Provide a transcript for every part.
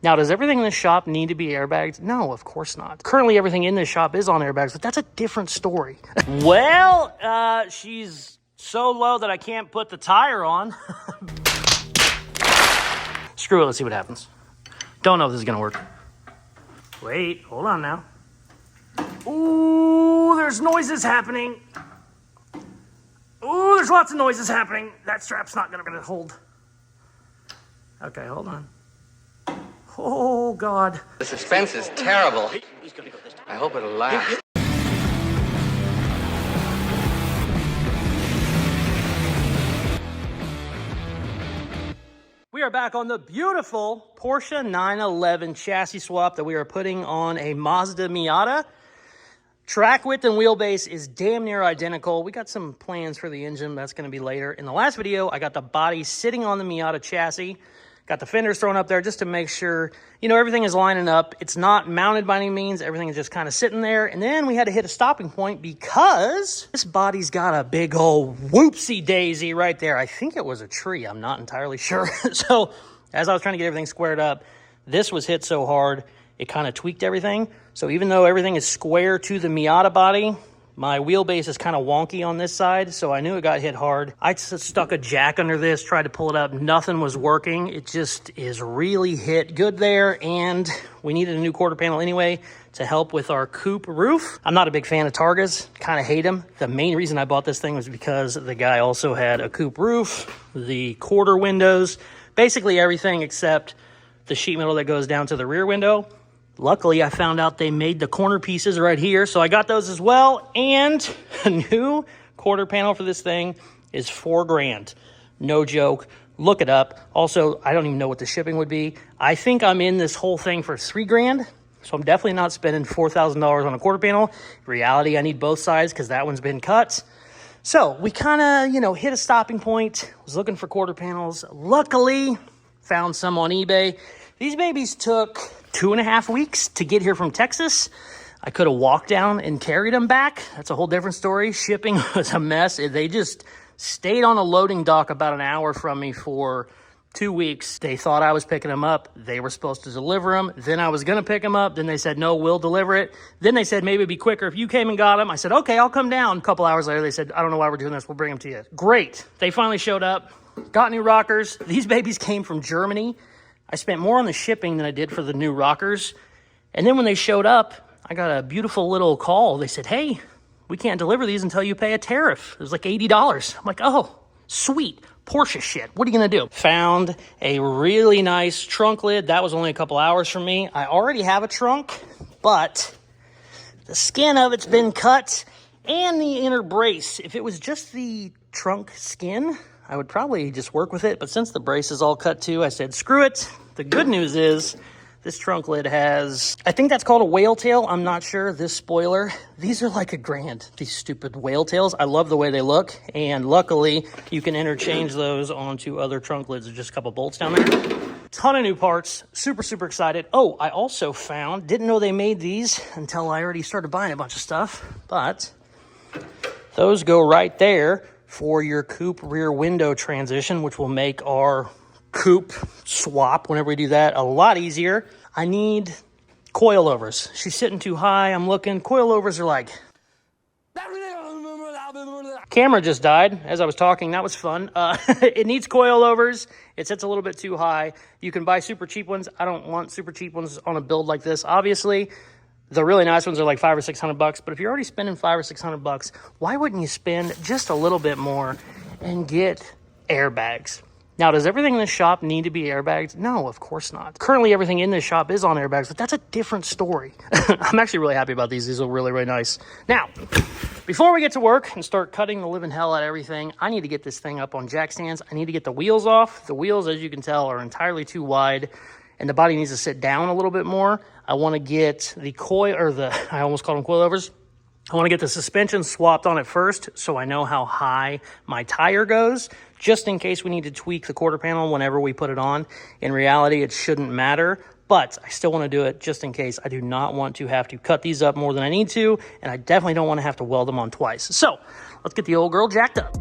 Now, does everything in this shop need to be airbagged? No, of course not. Currently, everything in this shop is on airbags, but that's a different story. Well, she's so low that I can't put the tire on. Screw it, let's see what happens. Don't know if this is gonna work. Wait, hold on now. Ooh, there's noises happening. Ooh, there's lots of noises happening. That strap's not gonna hold. Okay, hold on. Oh, God. The suspense is terrible. I hope it'll last. We are back on the beautiful Porsche 911 chassis swap that we are putting on a Mazda Miata. Track width and wheelbase is damn near identical. We got some plans for the engine. That's going to be later. In the last video, I got the body sitting on the Miata chassis. Got the fenders thrown up there just to make sure, you know, everything is lining up. It's not mounted by any means. Everything is just kind of sitting there. And then we had to hit a stopping point because this body's got a big old whoopsie daisy right there. I think it was a tree. I'm not entirely sure. So as I was trying to get everything squared up, this was hit so hard, it kind of tweaked everything. So even though everything is square to the Miata body, my wheelbase is kind of wonky on this side, so I knew it got hit hard. I just stuck a jack under this, tried to pull it up. Nothing was working. It just is really hit good there, and we needed a new quarter panel anyway to help with our coupe roof. I'm not a big fan of Targas, kind of hate them. The main reason I bought this thing was because the guy also had a coupe roof, the quarter windows, basically everything except the sheet metal that goes down to the rear window. Luckily, I found out they made the corner pieces right here, so I got those as well. And a new quarter panel for this thing is $4 grand. No joke. Look it up. Also, I don't even know what the shipping would be. I think I'm in this whole thing for $3 grand, so I'm definitely not spending $4,000 on a quarter panel. In reality, I need both sides because that one's been cut. So we kind of, you know, hit a stopping point. Was looking for quarter panels. Luckily, found some on eBay. These babies took 2.5 weeks to get here from Texas. I could have walked down and carried them back. That's a whole different story. Shipping was a mess. They just stayed on a loading dock about an hour from me for 2 weeks. They thought I was picking them up. They were supposed to deliver them. Then I was going to pick them up. Then they said, no, we'll deliver it. Then they said, maybe it'd be quicker if you came and got them. I said, okay, I'll come down. A couple hours later, they said, I don't know why we're doing this. We'll bring them to you. Great. They finally showed up. Got new rockers. These babies came from Germany. I spent more on the shipping than I did for the new rockers. And then when they showed up, I got a beautiful little call. They said, hey, we can't deliver these until you pay a tariff. It was like $80. I'm like, oh, sweet. Porsche shit. What are you going to do? Found a really nice trunk lid. That was only a couple hours from me. I already have a trunk, but the skin of it's been cut and the inner brace. If it was just the trunk skin, I would probably just work with it, but since the brace is all cut too, I said, screw it. The good news is this trunk lid has, I think that's called a whale tail. I'm not sure. This spoiler, these are like $1 grand, these stupid whale tails. I love the way they look, and luckily you can interchange those onto other trunk lids. There's just a couple bolts down there. Ton of new parts. Super, super excited. Oh, I also found, didn't know they made these until I already started buying a bunch of stuff, but those go right there for your coupe rear window transition, which will make our coupe swap, whenever we do that, a lot easier. I need coilovers. She's sitting too high. I'm looking. Coilovers are like... Camera just died as I was talking. That was fun. It needs coilovers. It sits a little bit too high. You can buy super cheap ones. I don't want super cheap ones on a build like this, obviously. The really nice ones are like $500 or $600, but if you're already spending $500 or $600, why wouldn't you spend just a little bit more and get airbags? Now, does everything in this shop need to be airbagged? No, of course not. Currently, everything in this shop is on airbags, but that's a different story. I'm actually really happy about these. These are really, really nice. Now, before we get to work and start cutting the living hell out of everything, I need to get this thing up on jack stands. I need to get the wheels off. The wheels, as you can tell, are entirely too wide, and the body needs to sit down a little bit more. I want to get the coil, or the, I almost called them coilovers. I want to get the suspension swapped on it first so I know how high my tire goes, just in case we need to tweak the quarter panel whenever we put it on. In reality, it shouldn't matter, but I still want to do it just in case. I do not want to have to cut these up more than I need to, and I definitely don't want to have to weld them on twice. So let's get the old girl jacked up.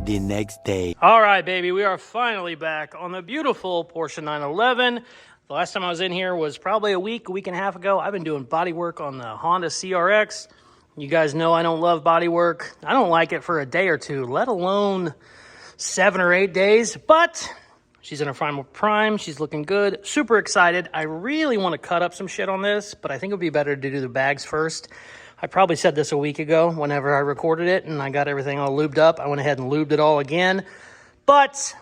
the next day. All right, baby, we are finally back on the beautiful Porsche 911. The last time I was in here was probably a week and a half ago. I've been doing body work on the Honda CRX. You guys know I don't love body work. I don't like it for a day or two, let alone 7 or 8 days, but she's in her final prime. She's looking good. Super excited. I really want to cut up some shit on this, but I think it would be better to do the bags first. I probably said this a week ago whenever I recorded it and I got everything all lubed up. I went ahead and lubed it all again, but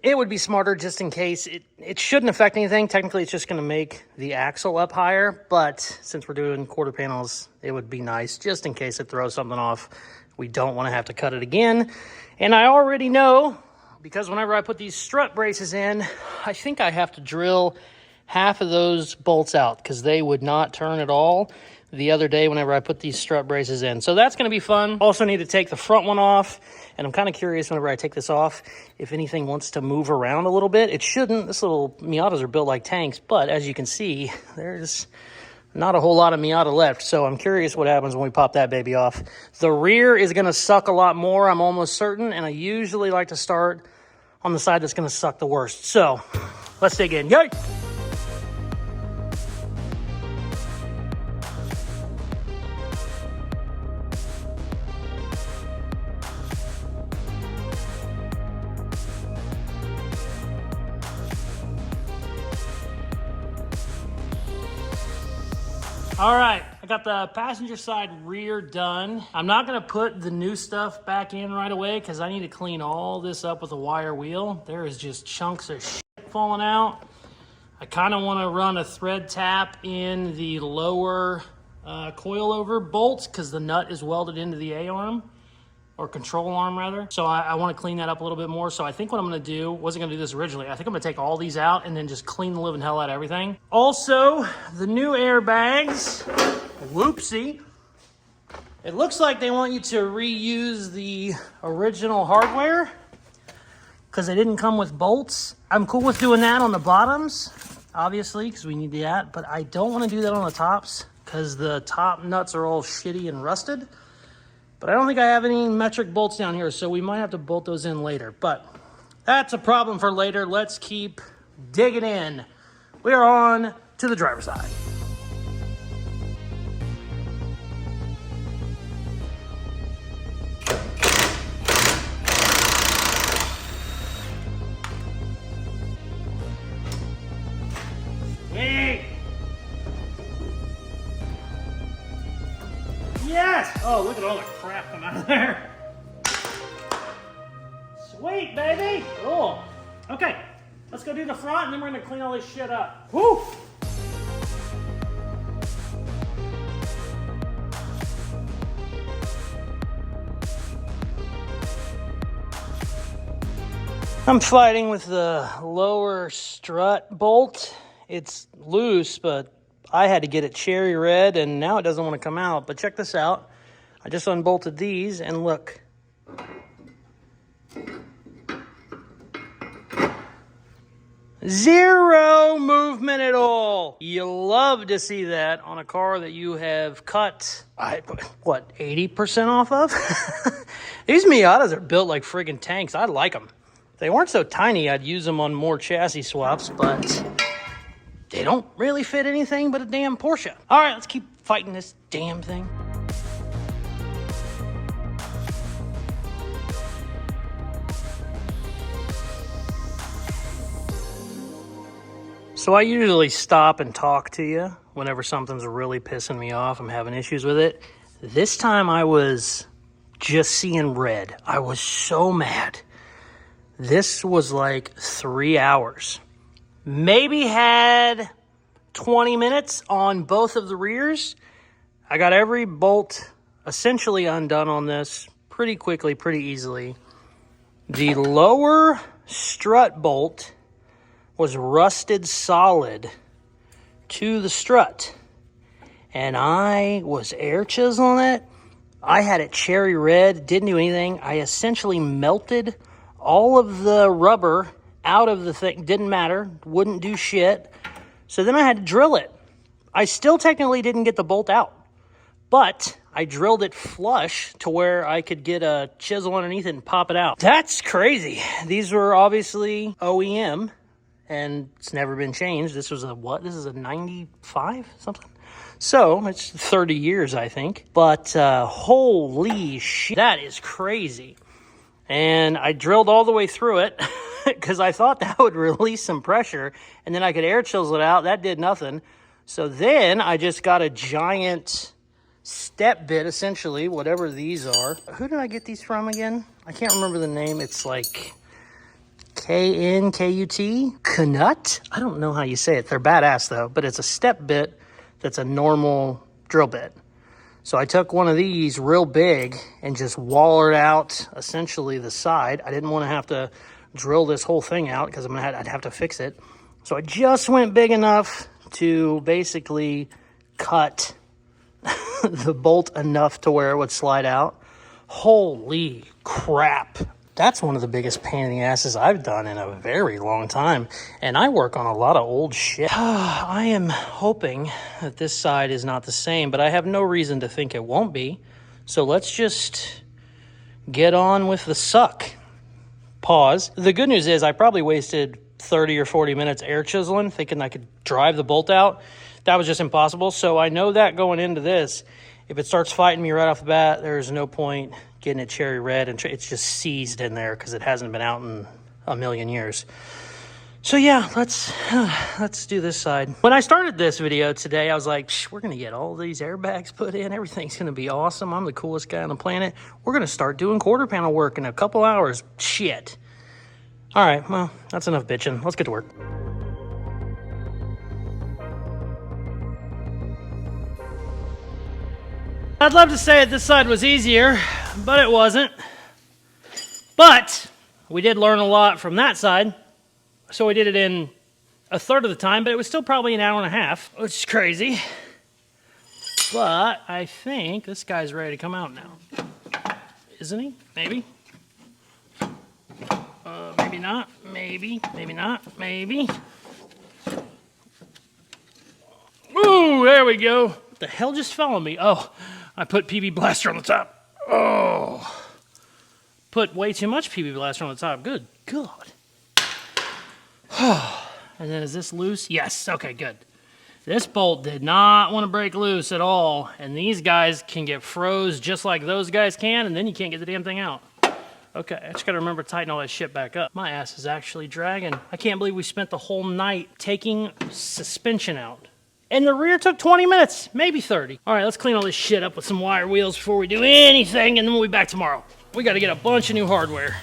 it would be smarter just in case. It shouldn't affect anything. Technically, it's just going to make the axle up higher, but since we're doing quarter panels, it would be nice just in case it throws something off. We don't want to have to cut it again. And I already know, because whenever I put these strut braces in, I think I have to drill half of those bolts out because they would not turn at all the other day whenever I put these strut braces in. So that's going to be fun. Also need to take the front one off, and I'm kind of curious whenever I take this off if anything wants to move around a little bit. It shouldn't. This little Miatas are built like tanks, but as you can see, there's not a whole lot of Miata left, so I'm curious what happens when we pop that baby off. The rear is going to suck a lot more, I'm almost certain, and I usually like to start on the side that's going to suck the worst. So let's dig in. Yay! All right, I got the passenger side rear done. I'm not gonna put the new stuff back in right away because I need to clean all this up with a wire wheel. There is just chunks of shit falling out. I kind of want to run a thread tap in the lower coilover bolts because the nut is welded into the A-arm, or control arm rather. So I want to clean that up a little bit more. So I think what I'm going to do, wasn't going to do this originally, I think I'm going to take all these out and then just clean the living hell out of everything. Also, the new airbags, whoopsie. It looks like they want you to reuse the original hardware because they didn't come with bolts. I'm cool with doing that on the bottoms, obviously, because we need that, but I don't want to do that on the tops because the top nuts are all shitty and rusted. But I don't think I have any metric bolts down here, so we might have to bolt those in later. But that's a problem for later. Let's keep digging in. We are on to the driver's side. Sweet! Yes! Oh, look at all the crap coming out of there. Sweet, baby! Cool. Okay, let's go do the front and then we're gonna clean all this shit up. Woo! I'm fighting with the lower strut bolt. It's loose, but I had to get it cherry red and now it doesn't want to come out. But check this out. I just unbolted these and look. Zero movement at all. You love to see that on a car that you have cut, what, 80% off of? These Miatas are built like friggin' tanks. I like them. If they weren't so tiny, I'd use them on more chassis swaps, but they don't really fit anything but a damn Porsche. All right, let's keep fighting this damn thing. So I usually stop and talk to you whenever something's really pissing me off. I'm having issues with it. This time I was just seeing red. I was so mad. This was like 3 hours. Maybe had 20 minutes on both of the rears. I got every bolt essentially undone on this pretty quickly, pretty easily. The lower strut bolt was rusted solid to the strut. And I was air chiseling it. I had it cherry red, didn't do anything. I essentially melted all of the rubber out of the thing. Didn't matter, wouldn't do shit. So then I had to drill it. I still technically didn't get the bolt out, but I drilled it flush to where I could get a chisel underneath it and pop it out. That's crazy. These were obviously OEM, and it's never been changed. This was a what? This is a 95 something? So it's 30 years, I think. But holy shit, that is crazy. And I drilled all the way through it because I thought that would release some pressure and then I could air chisel it out. That did nothing. So then I just got a giant step bit, essentially, whatever these are. Who did I get these from again? I can't remember the name. It's like K-N-K-U-T? Knut? I don't know how you say it. They're badass though, but it's a step bit that's a normal drill bit. So I took one of these real big and just wallered out essentially the side. I didn't want to have to drill this whole thing out because I'd have to fix it. So I just went big enough to basically cut the bolt enough to where it would slide out. Holy crap. That's one of the biggest pain in the asses I've done in a very long time. And I work on a lot of old shit. I am hoping that this side is not the same, but I have no reason to think it won't be. So let's just get on with the suck. Pause. The good news is I probably wasted 30 or 40 minutes air chiseling, thinking I could drive the bolt out. That was just impossible. So I know that going into this, if it starts fighting me right off the bat, there's no point getting it cherry red, and it's just seized in there because it hasn't been out in a million years. So yeah, let's do this side. When I started this video today, I was like, we're gonna get all these airbags put in. Everything's gonna be awesome. I'm the coolest guy on the planet. We're gonna start doing quarter panel work in a couple hours. Shit. All right, well, that's enough bitching. Let's get to work. I'd love to say that this side was easier, but it wasn't. But we did learn a lot from that side. So we did it in a third of the time, but it was still probably an hour and a half, which is crazy. But I think this guy's ready to come out now. Isn't he? Maybe. Maybe not. Maybe. Maybe not. Maybe. Ooh, there we go. What the hell just fell on me? Oh, I put PB Blaster on the top. Oh. Put way too much PB Blaster on the top. Good God. And then is this loose? Yes. Okay, good. This bolt did not want to break loose at all. And these guys can get froze just like those guys can, and then you can't get the damn thing out. Okay, I just got to remember to tighten all that shit back up. My ass is actually dragging. I can't believe we spent the whole night taking suspension out. And the rear took 20 minutes, maybe 30. All right, let's clean all this shit up with some wire wheels before we do anything, and then we'll be back tomorrow. We got to get a bunch of new hardware.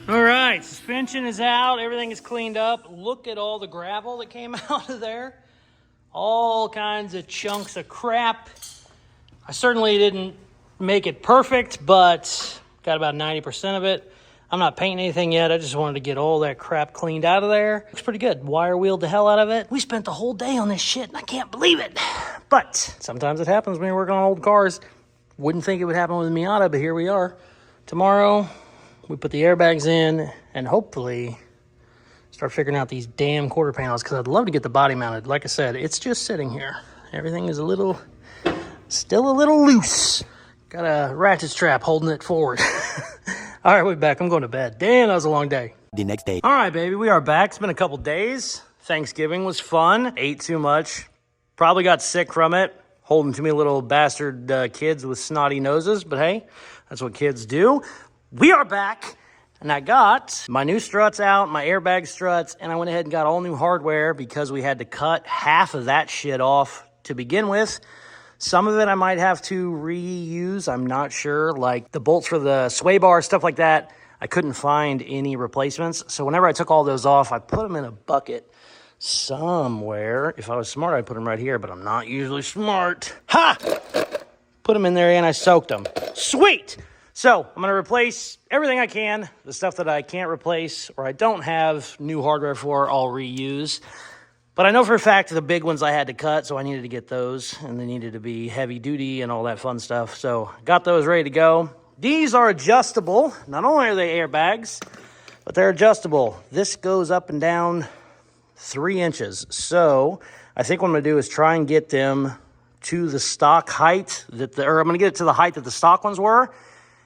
All right, suspension is out. Everything is cleaned up. Look at all the gravel that came out of there. All kinds of chunks of crap. I certainly didn't make it perfect, but got about 90% of it. I'm not painting anything yet. I just wanted to get all that crap cleaned out of there. Looks pretty good. Wire wheeled the hell out of it. We spent the whole day on this shit, and I can't believe it. But sometimes it happens when you're working on old cars. Wouldn't think it would happen with a Miata, but here we are. Tomorrow, we put the airbags in and hopefully start figuring out these damn quarter panels, because I'd love to get the body mounted. Like I said, it's just sitting here. Everything is still a little loose. Got a ratchet strap holding it forward. All right, we're back. I'm going to bed. Damn, that was a long day. The next day. All right, baby, we are back. It's been a couple days. Thanksgiving was fun. Ate too much. Probably got sick from it. Holding too many little bastard kids with snotty noses. But hey, that's what kids do. We are back. And I got my new struts out, my airbag struts, and I went ahead and got all new hardware because we had to cut half of that shit off to begin with. Some of it I might have to reuse. I'm not sure. Like the bolts for the sway bar, stuff like that, I couldn't find any replacements. So whenever I took all those off, I put them in a bucket somewhere. If I was smart, I'd put them right here, but I'm not usually smart. Ha! Put them in there and I soaked them. Sweet! So I'm gonna replace everything I can. The stuff that I can't replace or I don't have new hardware for, I'll reuse. But I know for a fact the big ones I had to cut, so I needed to get those, and they needed to be heavy duty and all that fun stuff. So got those ready to go. These are adjustable. Not only are they airbags, but they're adjustable. This goes up and down 3 inches. So I think what I'm gonna do is try and get them to the stock height or I'm gonna get it to the height that the stock ones were,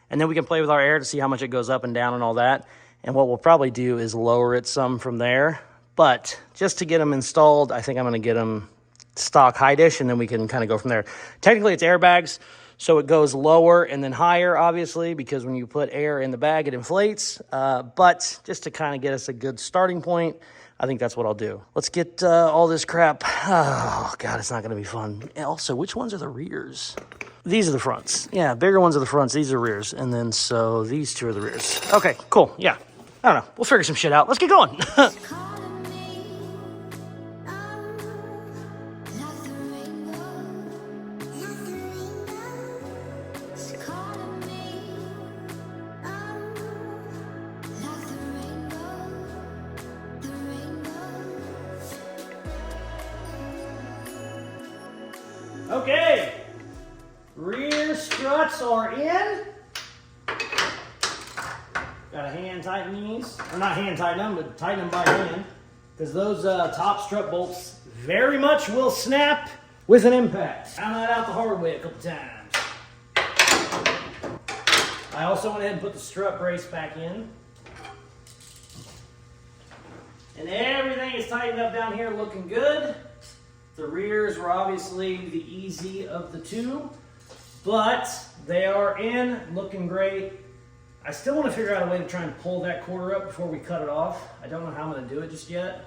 and then we can play with our air to see how much it goes up and down and all that. And what we'll probably do is lower it some from there. But just to get them installed, I think I'm going to get them stock height-ish, and then we can kind of go from there. Technically, it's airbags, so it goes lower and then higher, obviously, because when you put air in the bag, it inflates. But just to kind of get us a good starting point, I think that's what I'll do. Let's get all this crap. Oh, God, it's not going to be fun. Also, which ones are the rears? These are the fronts. Yeah, bigger ones are the fronts. These are rears. And then, so these 2 are the rears. Okay, cool. Yeah. I don't know. We'll figure some shit out. Let's get going. Okay, rear struts are in. Got to hand tighten these, or not hand tighten them, but tighten them by hand, because those top strut bolts very much will snap with an impact. Found that out the hard way a couple times. I also went ahead and put the strut brace back in. And everything is tightened up down here, looking good. The rears were obviously the easy of the 2, but they are in, looking great. I still want to figure out a way to try and pull that quarter up before we cut it off. I don't know how I'm going to do it just yet.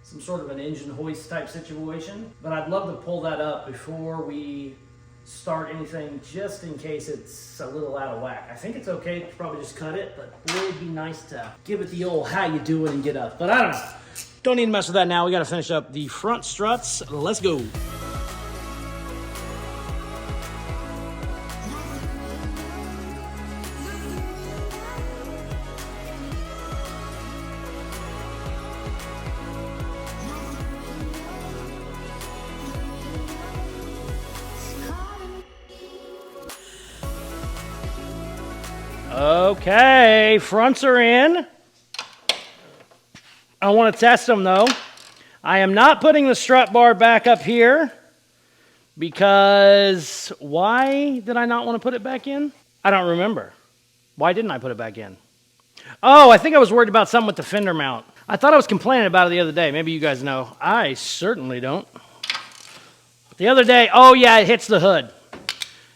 Some sort of an engine hoist type situation, but I'd love to pull that up before we start anything, just in case it's a little out of whack. I think it's okay to probably just cut it, but it would be nice to give it the old how you doing and get up. But I don't know. Don't need to mess with that now. We got to finish up the front struts. Let's go. Okay, fronts are in. I want to test them though. I am not putting the strut bar back up here because why did I not want to put it back in? I don't remember. Why didn't I put it back in? Oh, I think I was worried about something with the fender mount. I thought I was complaining about it the other day. Maybe you guys know. I certainly don't. The other day, oh yeah, it hits the hood.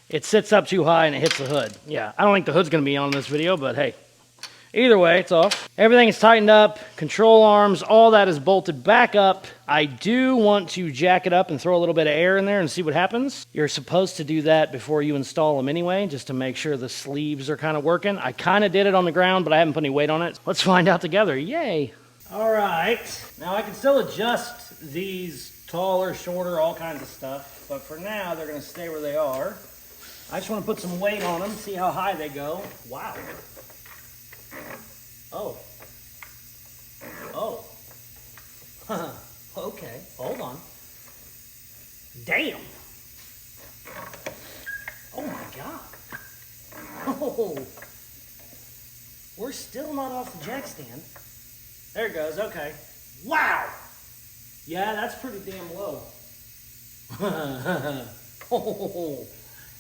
It sits up too high and it hits the hood. Yeah, I don't think the hood's going to be on this video, but hey. Either way, it's off. Everything is tightened up. Control arms, all that is bolted back up. I do want to jack it up and throw a little bit of air in there and see what happens. You're supposed to do that before you install them anyway, just to make sure the sleeves are kind of working. I kind of did it on the ground, but I haven't put any weight on it. Let's find out together. Yay. All right. Now I can still adjust these taller, shorter, all kinds of stuff. But for now, they're going to stay where they are. I just want to put some weight on them, see how high they go. Wow. Oh. Oh. Okay, hold on. Damn. Oh my God. Oh. We're still not off the jack stand. There it goes, okay. Wow. Yeah, that's pretty damn low. Oh.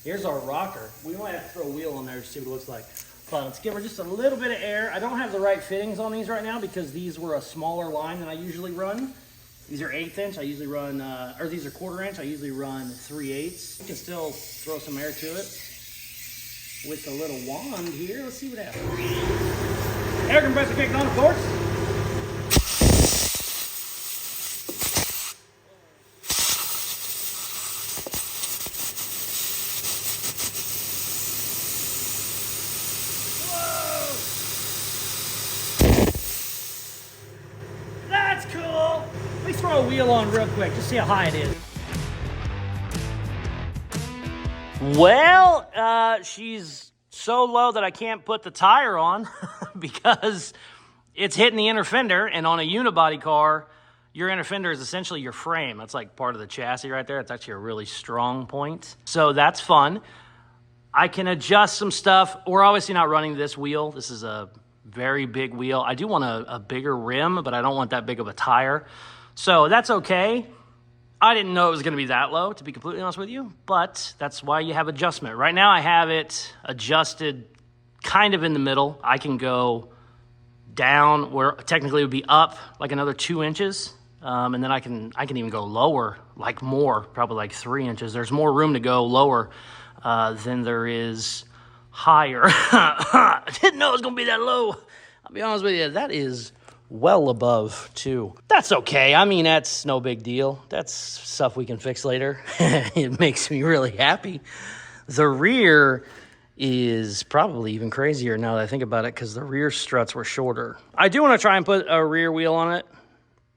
Here's our rocker. We might have to throw a wheel on there to see what it looks like. But let's give her just a little bit of air. I don't have the right fittings on these right now because these were a smaller line than I usually run. These are 1/8 inch. I usually run, or these are 1/4 inch. I usually run 3/8. You can still throw some air to it with the little wand here. Let's see what happens. Air compressor kicked on, of course. me throw a wheel on real quick, just see how high it is. Well, she's so low that I can't put the tire on because it's hitting the inner fender, and on a unibody car, your inner fender is essentially your frame. That's like part of the chassis right there. It's actually a really strong point. So that's fun. I can adjust some stuff. We're obviously not running this wheel. This is a very big wheel. I do want a bigger rim, but I don't want that big of a tire. So that's okay. I didn't know it was going to be that low, to be completely honest with you, but that's why you have adjustment. Right now I have it adjusted kind of in the middle. I can go down where technically it would be up like another 2 inches. And then I can even go lower, like more, probably like 3 inches. There's more room to go lower than there is higher. I didn't know it was going to be that low. I'll be honest with you, that is well above 2. That's okay. I mean, that's no big deal. That's stuff we can fix later. It makes me really happy. The rear is probably even crazier now that I think about it because the rear struts were shorter. I do want to try and put a rear wheel on it,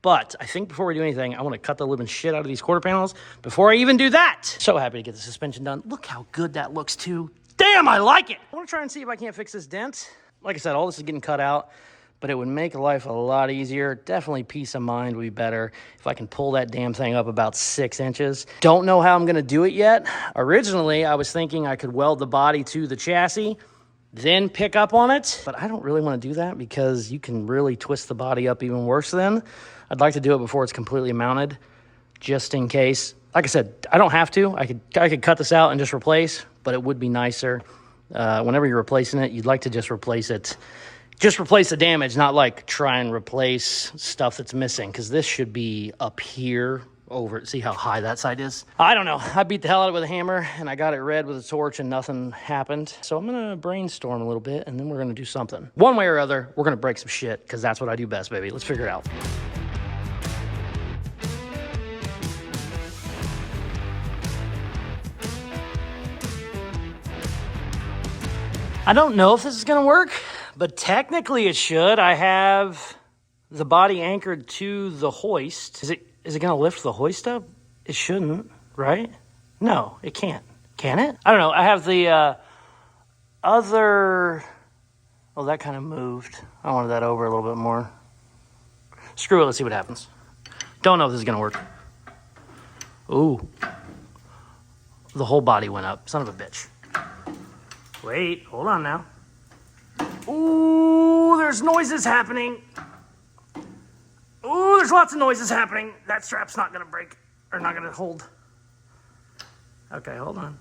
but I think before we do anything, I want to cut the living shit out of these quarter panels before I even do that. So happy to get the suspension done. Look how good that looks too. Damn, I like it. I want to try and see if I can't fix this dent. Like I said, all this is getting cut out, but it would make life a lot easier. Definitely peace of mind would be better if I can pull that damn thing up about 6 inches. Don't know how I'm going to do it yet. Originally, I was thinking I could weld the body to the chassis, then pick up on it, but I don't really want to do that because you can really twist the body up even worse then. I'd like to do it before it's completely mounted, just in case. Like I said, I don't have to. I could cut this out and just replace, but it would be nicer. Whenever you're replacing it, you'd like to just replace it. Just replace the damage, not like try and replace stuff that's missing, because this should be up here over. See how high that side is? I don't know. I beat the hell out of it with a hammer, and I got it red with a torch, and nothing happened. So I'm going to brainstorm a little bit, and then we're going to do something. One way or other, we're going to break some shit, because that's what I do best, baby. Let's figure it out. I don't know if this is going to work, but technically it should. I have the body anchored to the hoist. Is it going to lift the hoist up? It shouldn't, right? No, it can't. Can it? I don't know. I have the other... Oh, that kind of moved. I wanted that over a little bit more. Screw it. Let's see what happens. Don't know if this is going to work. Ooh. The whole body went up. Son of a bitch. Wait, hold on now. Ooh, there's noises happening. Ooh, there's lots of noises happening. That strap's not gonna break, or not gonna hold. Okay, hold on.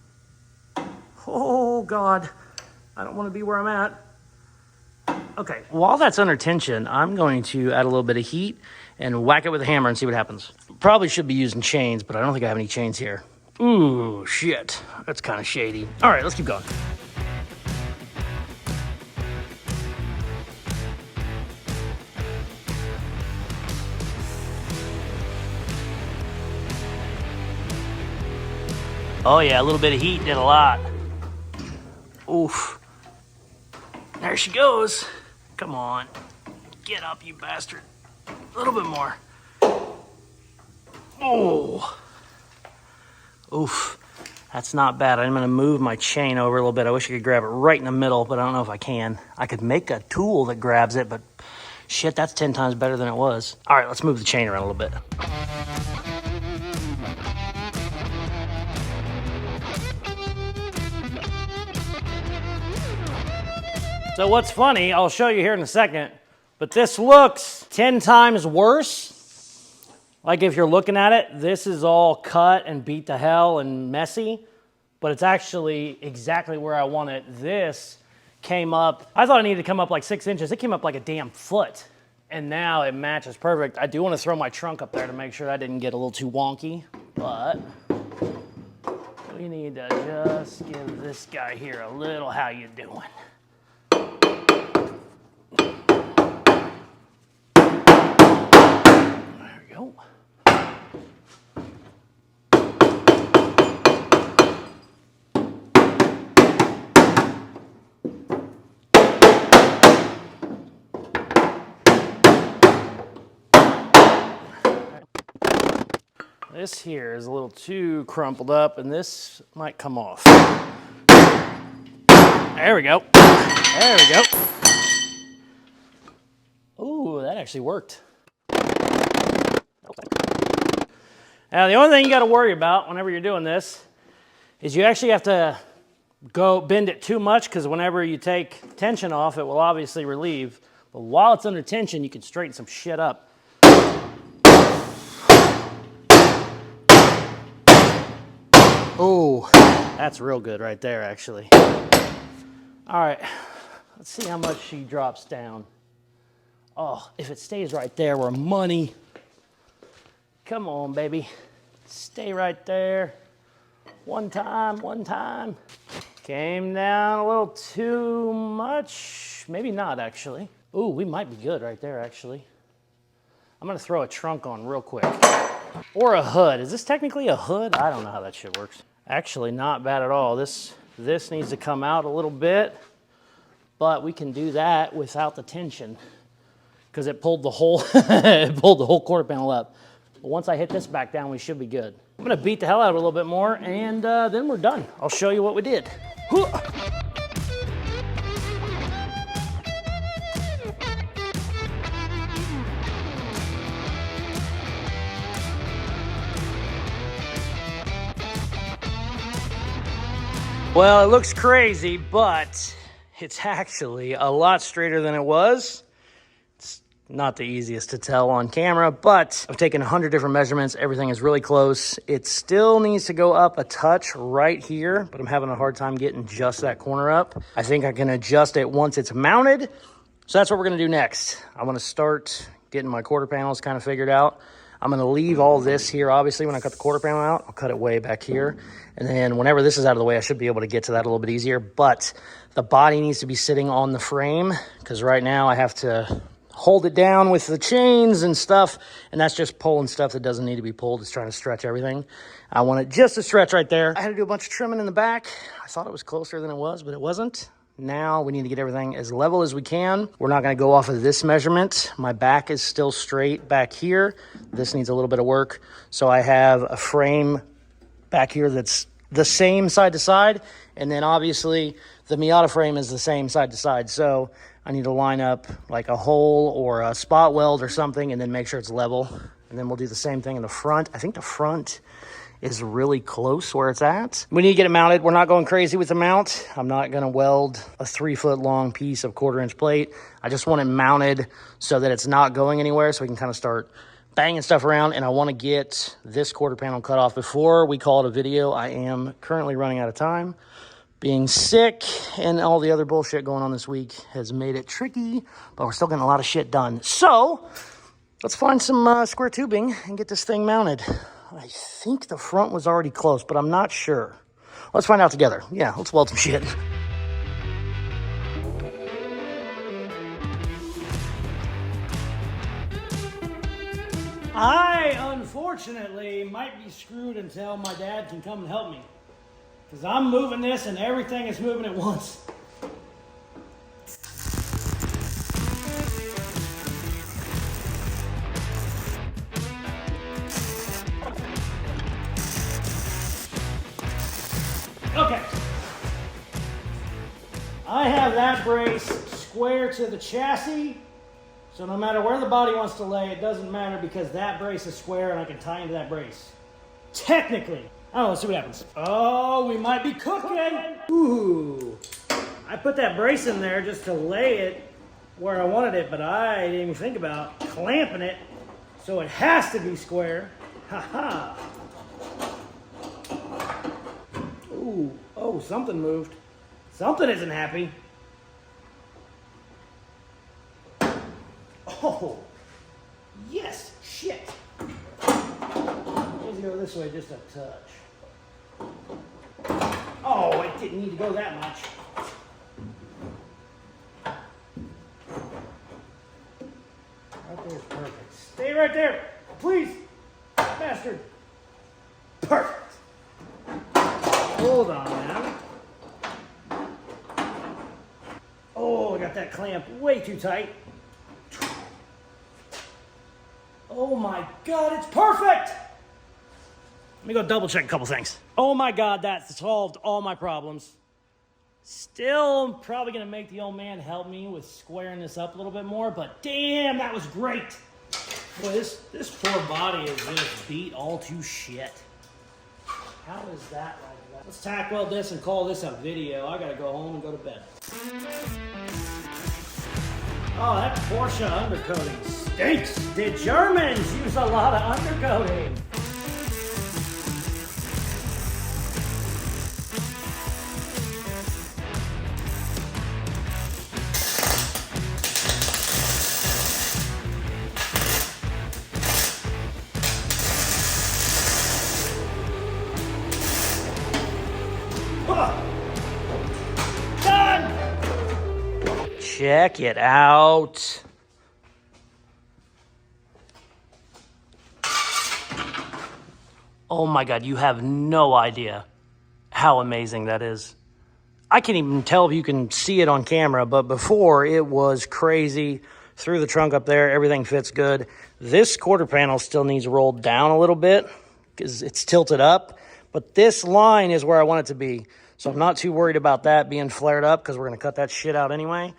Oh, God. I don't wanna be where I'm at. Okay, while that's under tension, I'm going to add a little bit of heat and whack it with a hammer and see what happens. Probably should be using chains, but I don't think I have any chains here. Ooh, shit. That's kind of shady. All right, let's keep going. Oh yeah, a little bit of heat did a lot. Oof. There she goes. Come on. Get up, you bastard. A little bit more. Oh. Oof. That's not bad. I'm gonna move my chain over a little bit. I wish I could grab it right in the middle, but I don't know if I can. I could make a tool that grabs it, but shit, that's 10 times better than it was. All right, let's move the chain around a little bit. So what's funny, I'll show you here in a second, but this looks 10 times worse. Like if you're looking at it, this is all cut and beat to hell and messy, but it's actually exactly where I want it. This came up, I thought it needed to come up like 6 inches. It came up like a damn foot, and now it matches perfect. I do want to throw my trunk up there to make sure that didn't get a little too wonky, but we need to just give this guy here a little how you doing. Go. This here is a little too crumpled up, and this might come off. There we go. There we go. Ooh, that actually worked. Now, the only thing you got to worry about whenever you're doing this is you actually have to go bend it too much, because whenever you take tension off, it will obviously relieve. But while it's under tension, you can straighten some shit up. Oh, that's real good right there, actually. All right, let's see how much she drops down. Oh, if it stays right there, we're money. Come on, baby. Stay right there. One time, one time. Came down a little too much. Maybe not, actually. Ooh, we might be good right there, actually. I'm gonna throw a trunk on real quick. Or a hood. Is this technically a hood? I don't know how that shit works. Actually, not bad at all. This needs to come out a little bit, but we can do that without the tension, because it pulled the whole it pulled the whole quarter panel up. But once I hit this back down, we should be good. I'm gonna beat the hell out of it a little bit more, and then we're done. I'll show you what we did. Well, it looks crazy, but it's actually a lot straighter than it was. It's not the easiest to tell on camera, but I've taken 100 different measurements. Everything is really close. It still needs to go up a touch right here, but I'm having a hard time getting just that corner up. I think I can adjust it once it's mounted. So that's what we're gonna do next. I'm gonna start getting my quarter panels kind of figured out. I'm gonna leave all this here. Obviously, when I cut the quarter panel out, I'll cut it way back here. And then whenever this is out of the way, I should be able to get to that a little bit easier. But the body needs to be sitting on the frame, because right now I have to hold it down with the chains and stuff. And that's just pulling stuff that doesn't need to be pulled. It's trying to stretch everything. I want it just to stretch right there. I had to do a bunch of trimming in the back. I thought it was closer than it was, but it wasn't. Now we need to get everything as level as we can. We're not gonna go off of this measurement. My back is still straight back here. This needs a little bit of work. So I have a frame back here that's the same side to side. And then obviously the Miata frame is the same side to side. So I need to line up like a hole or a spot weld or something, and then make sure it's level. And then we'll do the same thing in the front. I think the front is really close where it's at. We need to get it mounted. We're not going crazy with the mount. I'm not gonna weld a 3-foot long piece of 1/4-inch plate. I just want it mounted so that it's not going anywhere, so we can kind of start banging stuff around. And I wanna get this quarter panel cut off before we call it a video. I am currently running out of time. Being sick and all the other bullshit going on this week has made it tricky, but we're still getting a lot of shit done. So let's find some square tubing and get this thing mounted. I think the front was already close, but I'm not sure. Let's find out together. Yeah, let's weld some shit. I, unfortunately, might be screwed until my dad can come and help me. Because I'm moving this and everything is moving at once. Okay. I have that brace square to the chassis, so no matter where the body wants to lay, it doesn't matter, because that brace is square and I can tie into that brace. Technically. I don't know, let's see what happens. Oh, we might be cooking. Ooh. I put that brace in there just to lay it where I wanted it, but I didn't even think about clamping it, so it has to be square. Ha-ha. Ooh, oh, something moved. Something isn't happy. Oh, yes, shit. Let's go this way just a touch. Oh, it didn't need to go that much. Right there is perfect. Stay right there, please, bastard. Perfect. Hold on now. Oh, I got that clamp way too tight. Oh my God, it's perfect! Let me go double check a couple things. Oh my God, that solved all my problems. Still probably gonna make the old man help me with squaring this up a little bit more, but damn, that was great. Boy, this poor body is just beat all to shit. How is that like that? Let's tack weld this and call this a video. I gotta go home and go to bed. Oh, that Porsche undercoating stinks. The Germans use a lot of undercoating. Done! Check it out. Oh my God, you have no idea how amazing that is. I can't even tell if you can see it on camera, but before it was crazy. Through the trunk up there, everything fits good. This quarter panel still needs rolled down a little bit because it's tilted up, but this line is where I want it to be. So I'm not too worried about that being flared up because we're going to cut that shit out anyway.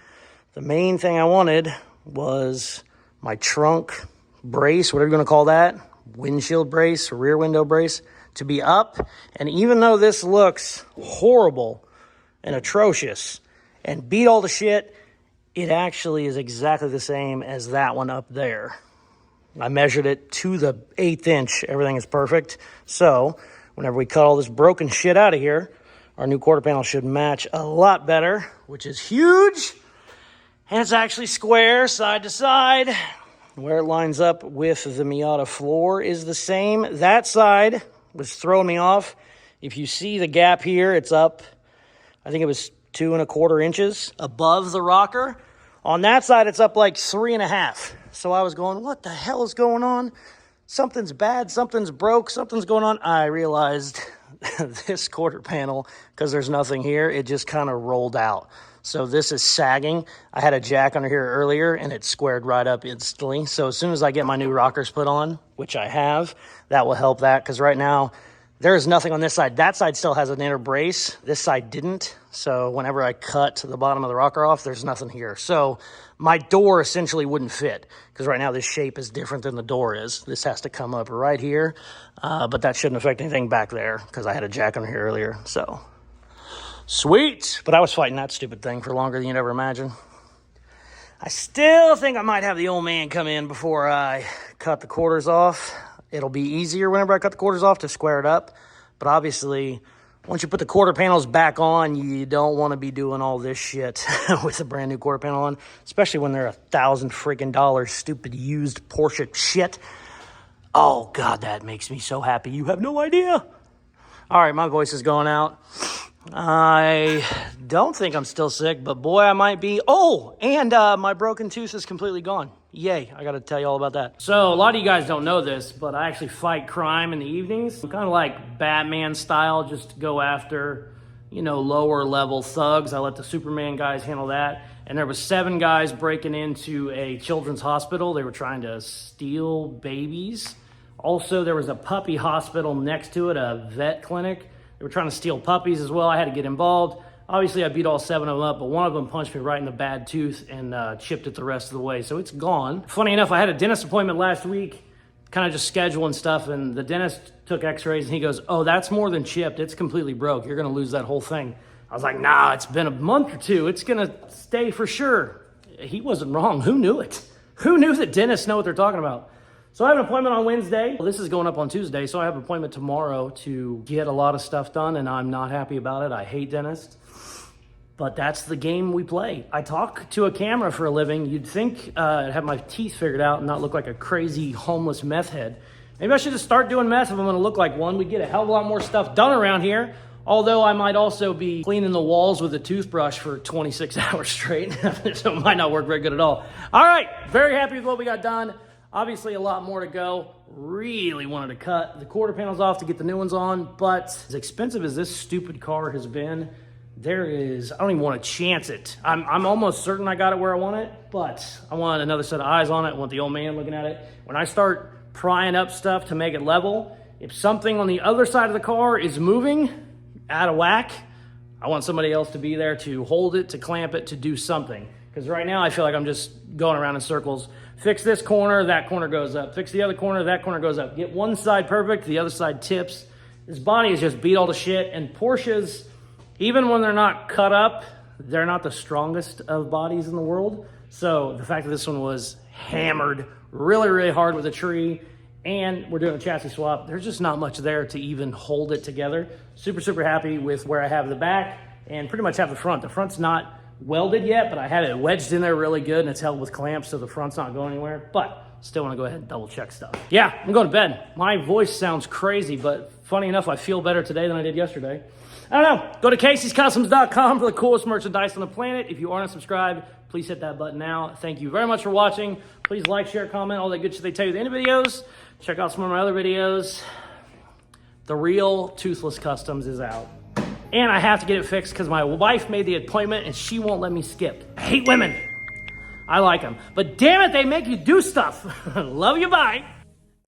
The main thing I wanted was my trunk brace, whatever you're going to call that, windshield brace, rear window brace, to be up. And even though this looks horrible and atrocious and beat all the shit, it actually is exactly the same as that one up there. I measured it to the 1/8 inch. Everything is perfect. So whenever we cut all this broken shit out of here, our new quarter panel should match a lot better, which is huge. And it's actually square side to side. Where it lines up with the Miata floor is the same. That side was throwing me off. If you see the gap here, it's up, I think it was 2¼ inches above the rocker. On that side, it's up like 3½. So I was going, what the hell is going on? Something's bad, something's broke, something's going on. I realized this quarter panel, because there's nothing here, it just kind of rolled out. So this is sagging. I had a jack under here earlier and it squared right up instantly. So as soon as I get my new rockers put on, which I have, that will help that, because right now there is nothing on this side. That side still has an inner brace. This side didn't. So whenever I cut the bottom of the rocker off, there's nothing here. So my door essentially wouldn't fit, because right now this shape is different than the door is. This has to come up right here, but that shouldn't affect anything back there because I had a jack under here earlier. So sweet. But I was fighting that stupid thing for longer than you'd ever imagine. I still think I might have the old man come in before I cut the quarters off. It'll be easier whenever I cut the quarters off to square it up. But obviously, once you put the quarter panels back on, you don't want to be doing all this shit with a brand new quarter panel on, especially when they're $1,000 freaking dollars, stupid used Porsche shit. Oh God, that makes me so happy. You have no idea. All right, my voice is going out. I don't think I'm still sick, but boy, I might be. Oh, and my broken tooth is completely gone. Yay, I got to tell you all about that. So a lot of you guys don't know this, but I actually fight crime in the evenings. I'm kind of like Batman style, just go after, you know, lower level thugs. I let the Superman guys handle that. And there was 7 guys breaking into a children's hospital. They were trying to steal babies. Also, there was a puppy hospital next to it, a vet clinic. They were trying to steal puppies as well. I had to get involved. Obviously, I beat all 7 of them up, but one of them punched me right in the bad tooth and chipped it the rest of the way, so it's gone. Funny enough, I had a dentist appointment last week, kind of just scheduling stuff, and the dentist took x-rays, and he goes, oh, that's more than chipped. It's completely broke. You're going to lose that whole thing. I was like, nah, it's been a month or 2. It's going to stay for sure. He wasn't wrong. Who knew it? Who knew that dentists know what they're talking about? So I have an appointment on Wednesday. Well, this is going up on Tuesday, so I have an appointment tomorrow to get a lot of stuff done, and I'm not happy about it. I hate dentists. But that's the game we play. I talk to a camera for a living. You'd think I'd have my teeth figured out and not look like a crazy homeless meth head. Maybe I should just start doing meth if I'm gonna look like one. We'd get a hell of a lot more stuff done around here. Although I might also be cleaning the walls with a toothbrush for 26 hours straight. So it might not work very good at all. All right, very happy with what we got done. Obviously a lot more to go. Really wanted to cut the quarter panels off to get the new ones on, but as expensive as this stupid car has been, I don't even want to chance it. I'm almost certain I got it where I want it, but I want another set of eyes on it. I want the old man looking at it. When I start prying up stuff to make it level, If something on the other side of the car is moving out of whack, I want somebody else to be there to hold it, to clamp it, to do something. Because right now I feel like I'm just going around in circles. Fix this corner, that corner goes up. Fix the other corner, that corner goes up. Get one side perfect, the other side tips. This body is just beat all to shit. And Porsches, even when they're not cut up, they're not the strongest of bodies in the world. So the fact that this one was hammered really, really hard with a tree, and we're doing a chassis swap, there's just not much there to even hold it together. Super, super happy with where I have the back and pretty much have the front. The front's not welded yet, but I had it wedged in there really good, and it's held with clamps, so the front's not going anywhere. But still want to go ahead and double check stuff. Yeah, I'm going to bed. My voice sounds crazy, but funny enough, I feel better today than I did yesterday. I don't know. Go to Caseyscustoms.com for the coolest merchandise on the planet. If you aren't subscribed, please hit that button now. Thank you very much for watching. Please like, share, comment, all that good shit they tell you at the end of videos. Check out some of my other videos. The real Toothless Customs is out. And I have to get it fixed because my wife made the appointment and she won't let me skip. I hate women. I like them. But damn it, they make you do stuff. Love you, bye.